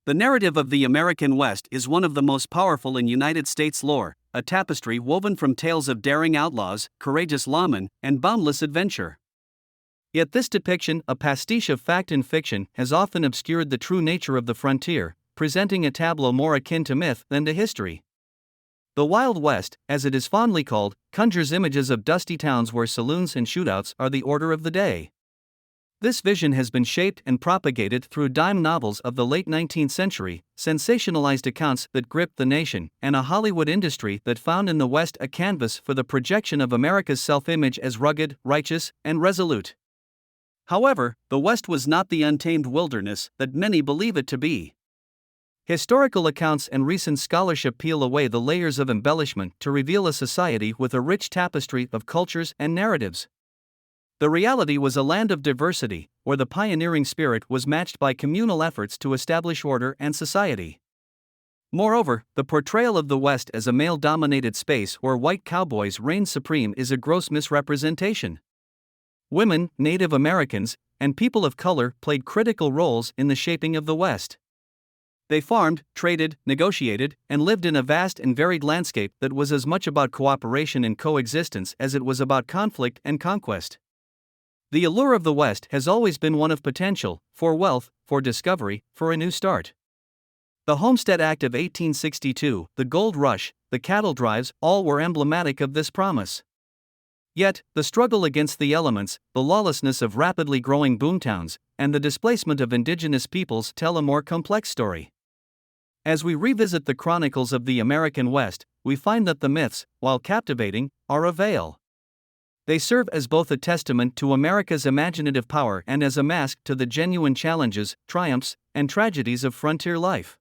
The narrative of the American West is one of the most powerful in United States lore, a tapestry woven from tales of daring outlaws, courageous lawmen, and boundless adventure. Yet this depiction, a pastiche of fact and fiction, has often obscured the true nature of the frontier, presenting a tableau more akin to myth than to history. The Wild West, as it is fondly called, conjures images of dusty towns where saloons and shootouts are the order of the day. This vision has been shaped and propagated through dime novels of the late 19th century, sensationalized accounts that gripped the nation, and a Hollywood industry that found in the West a canvas for the projection of America's self-image as rugged, righteous, and resolute. However, the West was not the untamed wilderness that many believe it to be. Historical accounts and recent scholarship peel away the layers of embellishment to reveal a society with a rich tapestry of cultures and narratives. The reality was a land of diversity, where the pioneering spirit was matched by communal efforts to establish order and society. Moreover, the portrayal of the West as a male-dominated space where white cowboys reigned supreme is a gross misrepresentation. Women, Native Americans, and people of color played critical roles in the shaping of the West. They farmed, traded, negotiated, and lived in a vast and varied landscape that was as much about cooperation and coexistence as it was about conflict and conquest. The allure of the West has always been one of potential, for wealth, for discovery, for a new start. The Homestead Act of 1862, the gold rush, the cattle drives, all were emblematic of this promise. Yet, the struggle against the elements, the lawlessness of rapidly growing boomtowns, and the displacement of indigenous peoples tell a more complex story. As we revisit the chronicles of the American West, we find that the myths, while captivating, are a veil. They serve as both a testament to America's imaginative power and as a mask to the genuine challenges, triumphs, and tragedies of frontier life.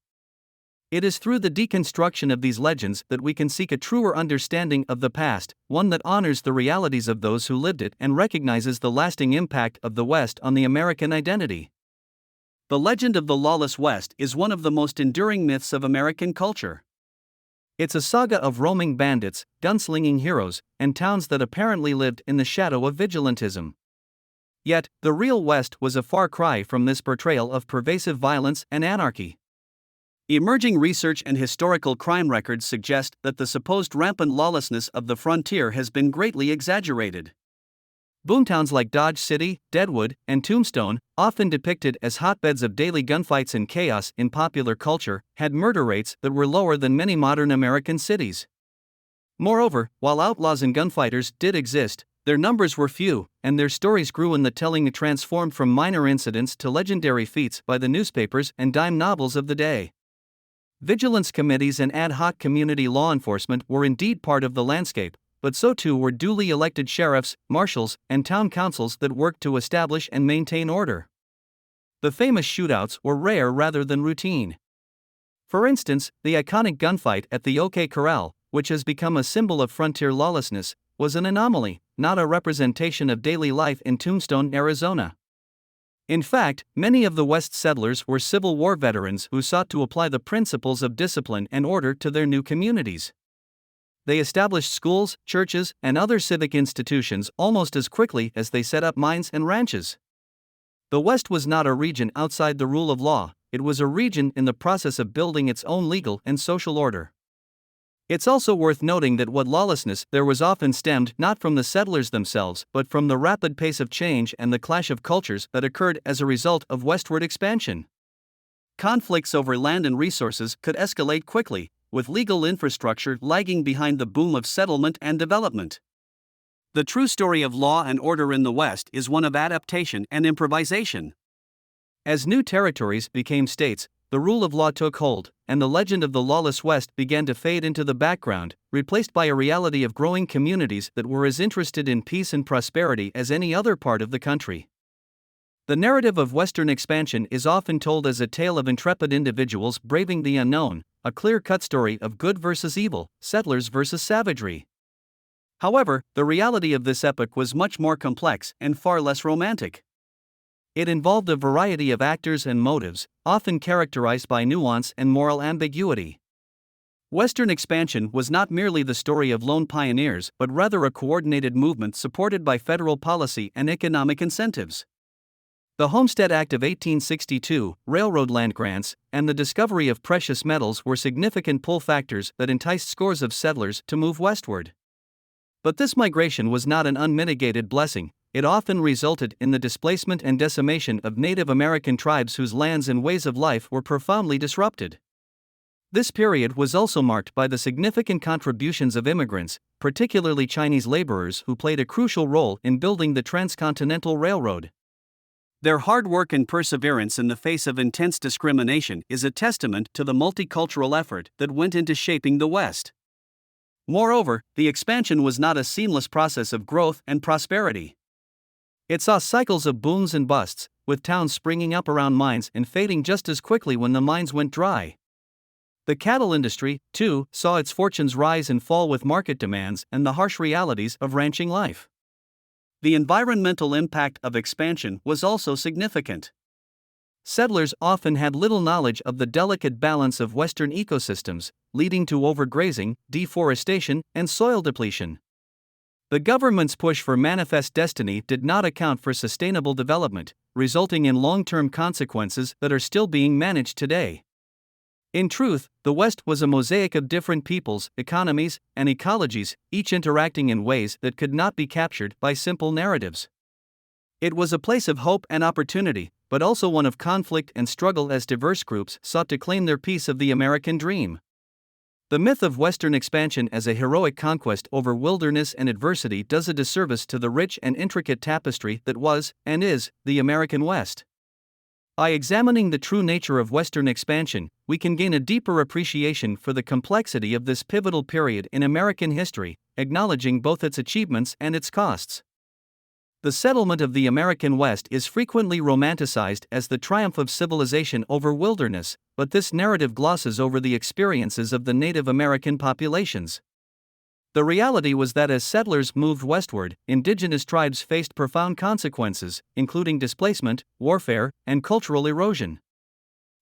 It is through the deconstruction of these legends that we can seek a truer understanding of the past, one that honors the realities of those who lived it and recognizes the lasting impact of the West on the American identity. The legend of the lawless West is one of the most enduring myths of American culture. It's a saga of roaming bandits, gunslinging heroes, and towns that apparently lived in the shadow of vigilantism. Yet, the real West was a far cry from this portrayal of pervasive violence and anarchy. Emerging research and historical crime records suggest that the supposed rampant lawlessness of the frontier has been greatly exaggerated. Boomtowns like Dodge City, Deadwood, and Tombstone, often depicted as hotbeds of daily gunfights and chaos in popular culture, had murder rates that were lower than many modern American cities. Moreover, while outlaws and gunfighters did exist, their numbers were few, and their stories grew in the telling, transformed from minor incidents to legendary feats by the newspapers and dime novels of the day. Vigilance committees and ad hoc community law enforcement were indeed part of the landscape, but so too were duly elected sheriffs, marshals, and town councils that worked to establish and maintain order. The famous shootouts were rare rather than routine. For instance, the iconic gunfight at the OK Corral, which has become a symbol of frontier lawlessness, was an anomaly, not a representation of daily life in Tombstone, Arizona. In fact, many of the West settlers were Civil War veterans who sought to apply the principles of discipline and order to their new communities. They established schools, churches, and other civic institutions almost as quickly as they set up mines and ranches. The West was not a region outside the rule of law, it was a region in the process of building its own legal and social order. It's also worth noting that what lawlessness there was often stemmed not from the settlers themselves but from the rapid pace of change and the clash of cultures that occurred as a result of westward expansion. Conflicts over land and resources could escalate quickly, with legal infrastructure lagging behind the boom of settlement and development. The true story of law and order in the West is one of adaptation and improvisation. As new territories became states, the rule of law took hold, and the legend of the lawless West began to fade into the background, replaced by a reality of growing communities that were as interested in peace and prosperity as any other part of the country. The narrative of Western expansion is often told as a tale of intrepid individuals braving the unknown, a clear-cut story of good versus evil, settlers versus savagery. However, the reality of this epoch was much more complex and far less romantic. It involved a variety of actors and motives, often characterized by nuance and moral ambiguity. Western expansion was not merely the story of lone pioneers but rather a coordinated movement supported by federal policy and economic incentives. The Homestead Act of 1862, railroad land grants, and the discovery of precious metals were significant pull factors that enticed scores of settlers to move westward. But this migration was not an unmitigated blessing. It often resulted in the displacement and decimation of Native American tribes whose lands and ways of life were profoundly disrupted. This period was also marked by the significant contributions of immigrants, particularly Chinese laborers who played a crucial role in building the transcontinental railroad. Their hard work and perseverance in the face of intense discrimination is a testament to the multicultural effort that went into shaping the West. Moreover, the expansion was not a seamless process of growth and prosperity. It saw cycles of booms and busts, with towns springing up around mines and fading just as quickly when the mines went dry. The cattle industry, too, saw its fortunes rise and fall with market demands and the harsh realities of ranching life. The environmental impact of expansion was also significant. Settlers often had little knowledge of the delicate balance of Western ecosystems, leading to overgrazing, deforestation, and soil depletion. The government's push for manifest destiny did not account for sustainable development, resulting in long-term consequences that are still being managed today. In truth, the West was a mosaic of different peoples, economies, and ecologies, each interacting in ways that could not be captured by simple narratives. It was a place of hope and opportunity, but also one of conflict and struggle as diverse groups sought to claim their piece of the American dream. The myth of Western expansion as a heroic conquest over wilderness and adversity does a disservice to the rich and intricate tapestry that was, and is, the American West. By examining the true nature of Western expansion, we can gain a deeper appreciation for the complexity of this pivotal period in American history, acknowledging both its achievements and its costs. The settlement of the American West is frequently romanticized as the triumph of civilization over wilderness, but this narrative glosses over the experiences of the Native American populations. The reality was that as settlers moved westward, indigenous tribes faced profound consequences, including displacement, warfare, and cultural erosion.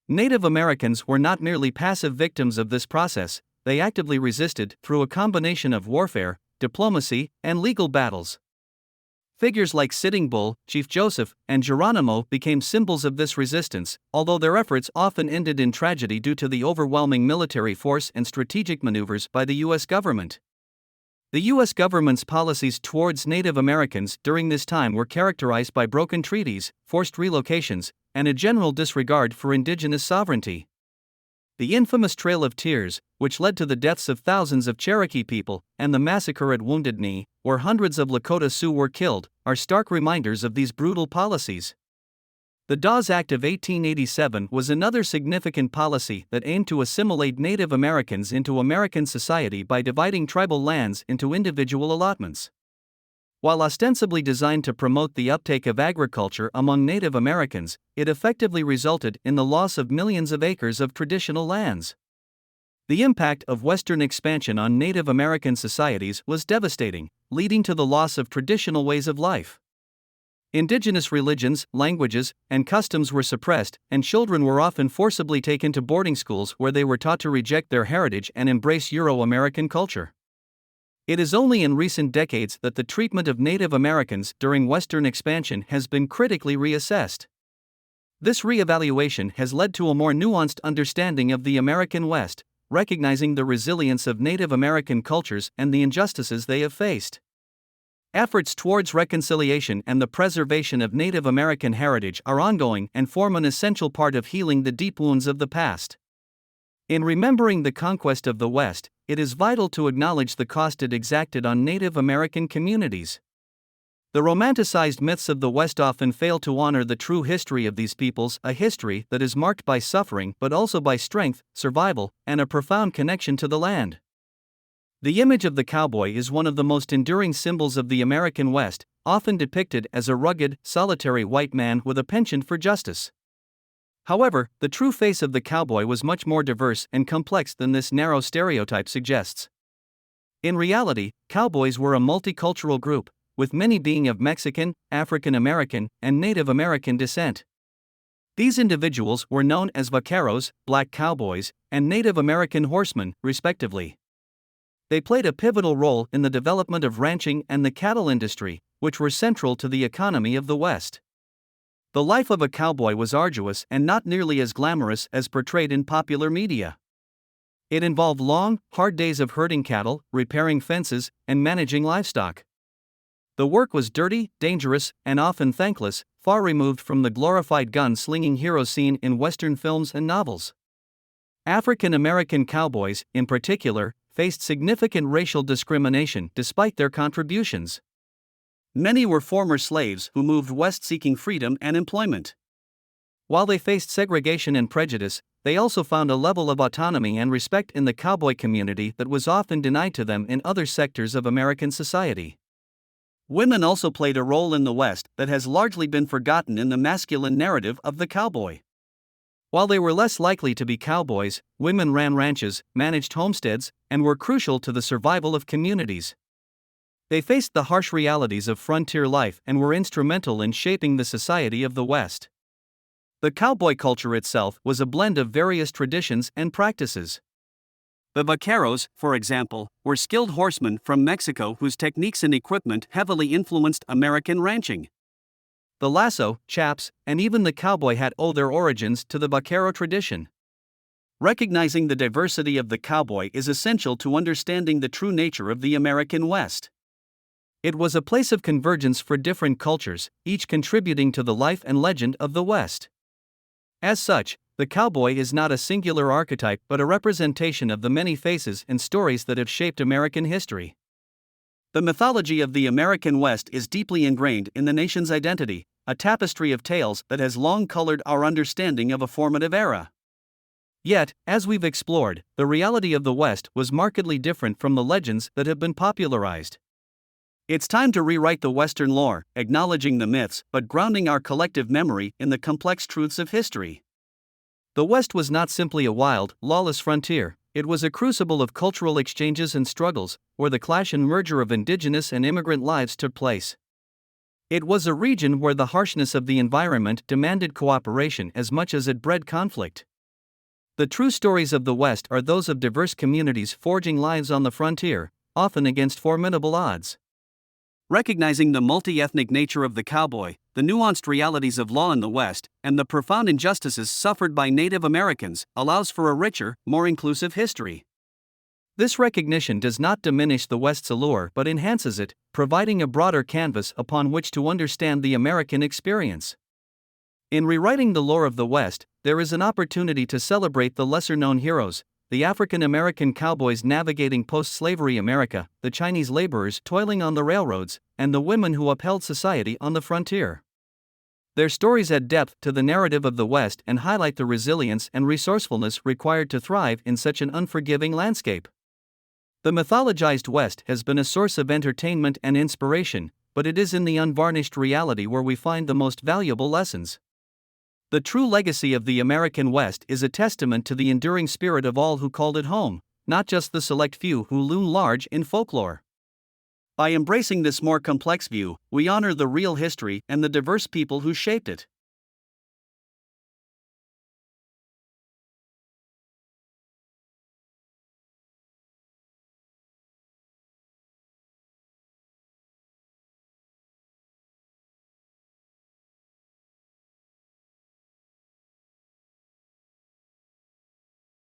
Native Americans were not merely passive victims of this process, they actively resisted through a combination of warfare, diplomacy, and legal battles. Figures like Sitting Bull, Chief Joseph, and Geronimo became symbols of this resistance, although their efforts often ended in tragedy due to the overwhelming military force and strategic maneuvers by the U.S. government. The U.S. government's policies towards Native Americans during this time were characterized by broken treaties, forced relocations, and a general disregard for indigenous sovereignty. The infamous Trail of Tears, which led to the deaths of thousands of Cherokee people, and the massacre at Wounded Knee, where hundreds of Lakota Sioux were killed, are stark reminders of these brutal policies. The Dawes Act of 1887 was another significant policy that aimed to assimilate Native Americans into American society by dividing tribal lands into individual allotments. While ostensibly designed to promote the uptake of agriculture among Native Americans, it effectively resulted in the loss of millions of acres of traditional lands. The impact of Western expansion on Native American societies was devastating, leading to the loss of traditional ways of life. Indigenous religions, languages, and customs were suppressed, and children were often forcibly taken to boarding schools where they were taught to reject their heritage and embrace Euro-American culture. It is only in recent decades that the treatment of Native Americans during Western expansion has been critically reassessed. This reevaluation has led to a more nuanced understanding of the American West, recognizing the resilience of Native American cultures and the injustices they have faced. Efforts towards reconciliation and the preservation of Native American heritage are ongoing and form an essential part of healing the deep wounds of the past. In remembering the conquest of the West, it is vital to acknowledge the cost it exacted on Native American communities. The romanticized myths of the West often fail to honor the true history of these peoples, a history that is marked by suffering but also by strength, survival, and a profound connection to the land. The image of the cowboy is one of the most enduring symbols of the American West, often depicted as a rugged, solitary white man with a penchant for justice. However, the true face of the cowboy was much more diverse and complex than this narrow stereotype suggests. In reality, cowboys were a multicultural group, with many being of Mexican, African American, and Native American descent. These individuals were known as vaqueros, black cowboys, and Native American horsemen, respectively. They played a pivotal role in the development of ranching and the cattle industry, which were central to the economy of the West. The life of a cowboy was arduous and not nearly as glamorous as portrayed in popular media. It involved long, hard days of herding cattle, repairing fences, and managing livestock. The work was dirty, dangerous, and often thankless, far removed from the glorified gun-slinging hero seen in Western films and novels. African American cowboys, in particular, faced significant racial discrimination despite their contributions. Many were former slaves who moved west seeking freedom and employment. While they faced segregation and prejudice, they also found a level of autonomy and respect in the cowboy community that was often denied to them in other sectors of American society. Women also played a role in the West that has largely been forgotten in the masculine narrative of the cowboy. While they were less likely to be cowboys, women ran ranches, managed homesteads, and were crucial to the survival of communities. They faced the harsh realities of frontier life and were instrumental in shaping the society of the West. The cowboy culture itself was a blend of various traditions and practices. The vaqueros, for example, were skilled horsemen from Mexico whose techniques and equipment heavily influenced American ranching. The lasso, chaps, and even the cowboy hat owe their origins to the vaquero tradition. Recognizing the diversity of the cowboy is essential to understanding the true nature of the American West. It was a place of convergence for different cultures, each contributing to the life and legend of the West. As such, the cowboy is not a singular archetype but a representation of the many faces and stories that have shaped American history. The mythology of the American West is deeply ingrained in the nation's identity, a tapestry of tales that has long colored our understanding of a formative era. Yet, as we've explored, the reality of the West was markedly different from the legends that have been popularized. It's time to rewrite the Western lore, acknowledging the myths but grounding our collective memory in the complex truths of history. The West was not simply a wild, lawless frontier, it was a crucible of cultural exchanges and struggles, where the clash and merger of indigenous and immigrant lives took place. It was a region where the harshness of the environment demanded cooperation as much as it bred conflict. The true stories of the West are those of diverse communities forging lives on the frontier, often against formidable odds. Recognizing the multi-ethnic nature of the cowboy, the nuanced realities of law in the West, and the profound injustices suffered by Native Americans allows for a richer, more inclusive history. This recognition does not diminish the West's allure but enhances it, providing a broader canvas upon which to understand the American experience. In rewriting the lore of the West, there is an opportunity to celebrate the lesser-known heroes, the African American cowboys navigating post-slavery America, the Chinese laborers toiling on the railroads, and the women who upheld society on the frontier. Their stories add depth to the narrative of the West and highlight the resilience and resourcefulness required to thrive in such an unforgiving landscape. The mythologized West has been a source of entertainment and inspiration, but it is in the unvarnished reality where we find the most valuable lessons. The true legacy of the American West is a testament to the enduring spirit of all who called it home, not just the select few who loom large in folklore. By embracing this more complex view, we honor the real history and the diverse people who shaped it.